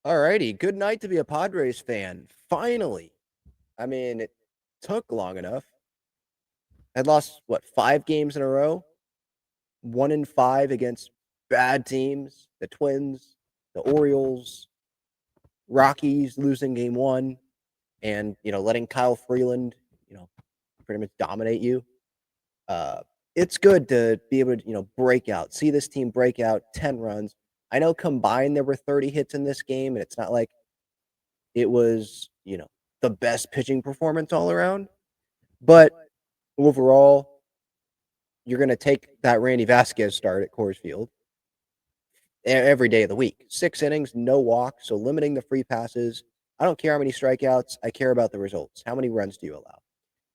Alrighty, good night to be a Padres fan. Finally. I mean, it took long enough. I'd lost, what, 5 games in a row? 1-5 against bad teams. The Twins, the Orioles, Rockies losing game one, and, letting Kyle Freeland, you know, pretty much dominate you. Uh, it's good to be able to, break out, see this team break out 10 runs. I know combined there were 30 hits in this game, and it's not like it was, the best pitching performance all around. But overall, you're going to take that Randy Vasquez start at Coors Field every day of the week. 6 innings, no walk, so limiting the free passes. I don't care how many strikeouts. I care about the results. How many runs do you allow?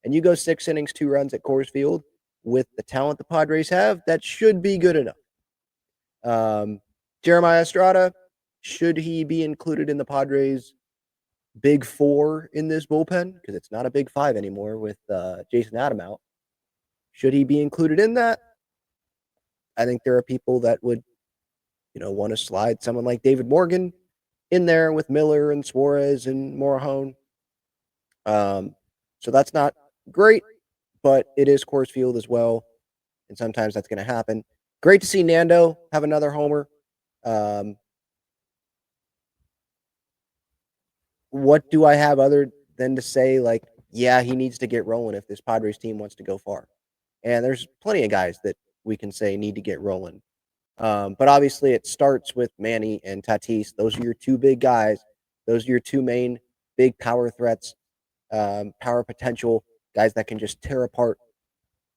And you go 6 innings, 2 runs at Coors Field with the talent the Padres have, that should be good enough. Jeremiah Estrada, should he be included in the Padres' big four in this bullpen? Because it's not a big five anymore with Jason Adam out. Should he be included in that? I think there are people that would, want to slide someone like David Morgan in there with Miller and Suarez and Morahone. So that's not great, but it is Coors Field as well, and sometimes that's going to happen. Great to see Nando have another homer. What do I have other than to say, like, yeah, he needs to get rolling if this Padres team wants to go far? And there's plenty of guys that we can say need to get rolling. But obviously, it starts with Manny and Tatis. Those are your two big guys. Those are your two main big power threats, power potential guys that can just tear apart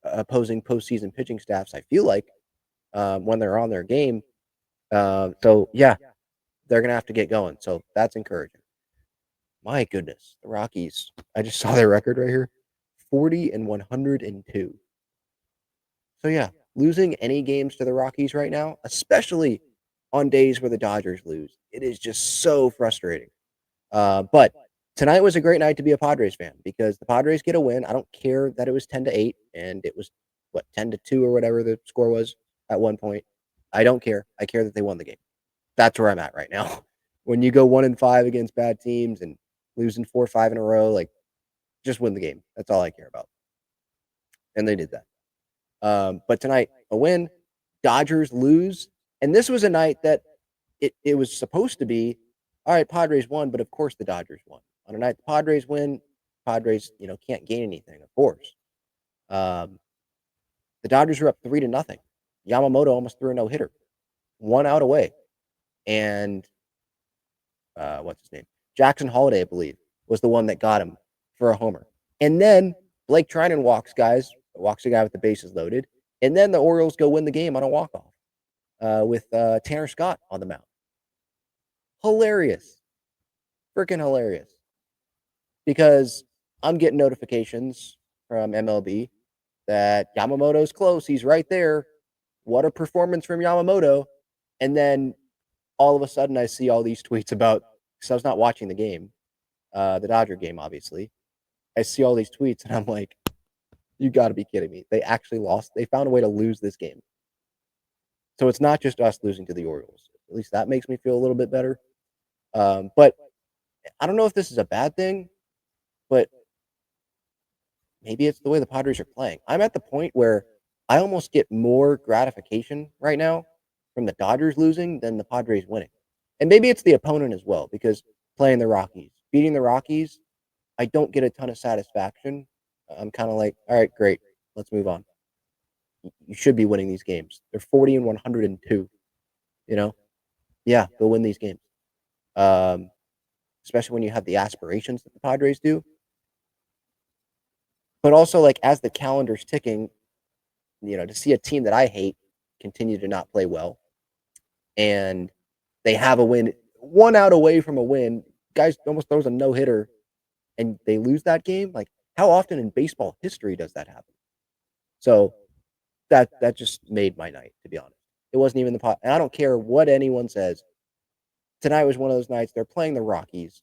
opposing postseason pitching staffs. I feel like when they're on their game. So yeah, they're gonna have to get going. So that's encouraging. My goodness, the Rockies. I just saw their record right here, 40-102. So yeah, losing any games to the Rockies right now, especially on days where the Dodgers lose, it is just so frustrating. But tonight was a great night to be a Padres fan because the Padres get a win. I don't care that it was 10-8 and it was 10-2 or whatever the score was at one point. I don't care. I care that they won the game. That's where I'm at right now. When you go 1-5 against bad teams and losing 4 or 5 in a row, like, just win the game. That's all I care about. And they did that. But tonight, a win. Dodgers lose. And this was a night that it was supposed to be, all right, Padres won, but of course the Dodgers won. On a night the Padres win, Padres, can't gain anything, of course. Um, the Dodgers are up 3-0. Yamamoto almost threw a no-hitter. 1 out away. And what's his name? Jackson Holiday, I believe, was the one that got him for a homer. And then Blake Trinan walks a guy with the bases loaded. And then the Orioles go win the game on a walk-off with Tanner Scott on the mound. Hilarious. Freaking hilarious. Because I'm getting notifications from MLB that Yamamoto's close. He's right there. What a performance from Yamamoto. And then all of a sudden I see all these tweets about, because I was not watching the game, the Dodger game, obviously. I see all these tweets and I'm like, you got to be kidding me. They actually lost. They found a way to lose this game. So it's not just us losing to the Orioles. At least that makes me feel a little bit better. But I don't know if this is a bad thing, but maybe it's the way the Padres are playing. I'm at the point where I almost get more gratification right now from the Dodgers losing than the Padres winning. And maybe it's the opponent as well, because playing the Rockies, beating the Rockies, I don't get a ton of satisfaction. I'm kind of like, all right, great, let's move on. You should be winning these games. They're 40-102. Yeah, go win these games. Especially when you have the aspirations that the Padres do. But also, like, as the calendar's ticking, to see a team that I hate continue to not play well, and they have a win, 1 out away from a win. Guys almost throws a no hitter, and they lose that game. Like, how often in baseball history does that happen? So that just made my night, to be honest. It wasn't even the pot, and I don't care what anyone says. Tonight was one of those nights. They're playing the Rockies.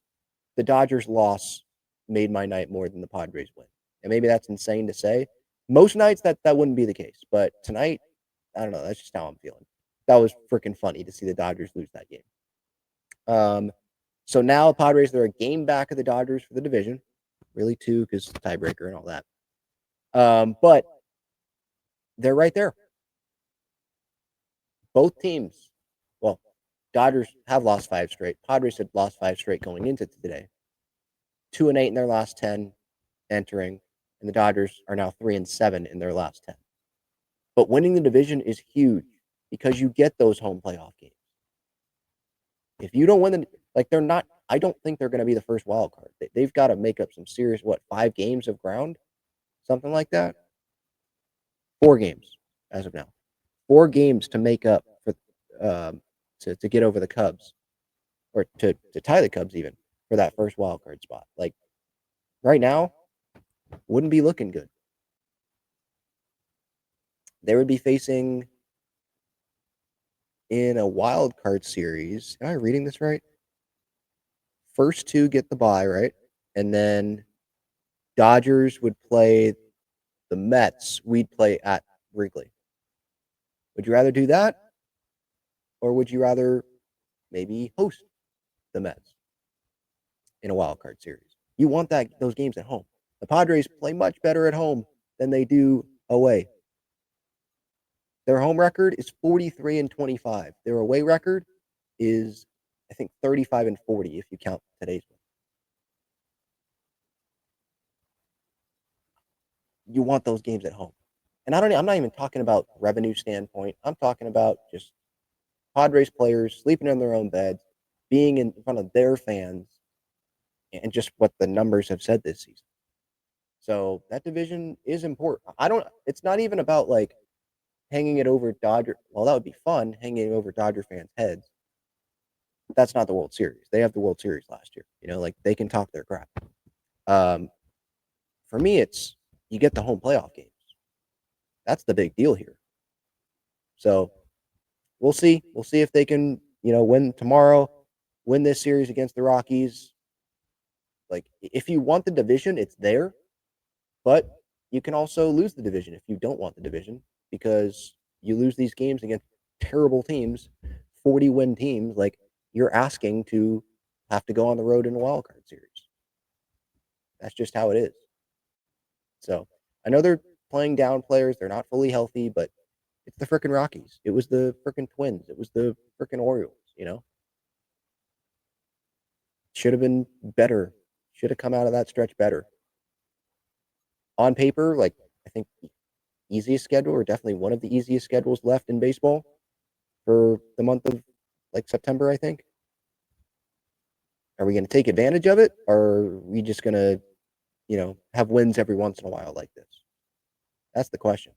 The Dodgers loss made my night more than the Padres win. And maybe that's insane to say. Most nights that wouldn't be the case. But tonight, I don't know. That's just how I'm feeling. That was freaking funny to see the Dodgers lose that game. So now Padres, they're a game back of the Dodgers for the division. Really, two, because tiebreaker and all that. But they're right there. Both teams, well, Dodgers have lost 5 straight. Padres had lost 5 straight going into today. 2-8 in their last 10 entering, and the Dodgers are now 3-7 in their last 10. But winning the division is huge because you get those home playoff games. If you don't win them, like they're not, I don't think they're going to be the first wild card. They've got to make up some serious, 5 games of ground, something like that. 4 games as of now. 4 games to make up for to get over the Cubs, or to tie the Cubs even for that first wild card spot. Like right now, wouldn't be looking good. They would be facing in a wild card series. Am I reading this right? First two get the bye, right? And then Dodgers would play the Mets. We'd play at Wrigley. Would you rather do that? Or would you rather maybe host the Mets in a wild card series? You want those games at home. The Padres play much better at home than they do away. Their home record is 43-25. Their away record is, I think, 35-40 if you count today's one. You want those games at home. And I'm not even talking about revenue standpoint. I'm talking about just Padres players sleeping in their own beds, being in front of their fans, and just what the numbers have said this season. So that division is important. It's not even about like hanging it over Dodger. Well, that would be fun, hanging it over Dodger fans' heads. That's not the World Series. They have the World Series last year. Like they can talk their crap. For me, it's you get the home playoff games. That's the big deal here. So we'll see. We'll see if they can, win tomorrow, win this series against the Rockies. Like, if you want the division, it's there. But you can also lose the division if you don't want the division, because you lose these games against terrible teams, 40-win teams. Like, you're asking to have to go on the road in a wild card series. That's just how it is. So I know they're playing down players. They're not fully healthy, but it's the freaking Rockies. It was the freaking Twins. It was the freaking Orioles. Should have been better. Should have come out of that stretch better. On paper, like, I think easiest schedule, or definitely one of the easiest schedules left in baseball for the month of like September, I think. Are we going to take advantage of it, or are we just going to, have wins every once in a while like this? That's the question.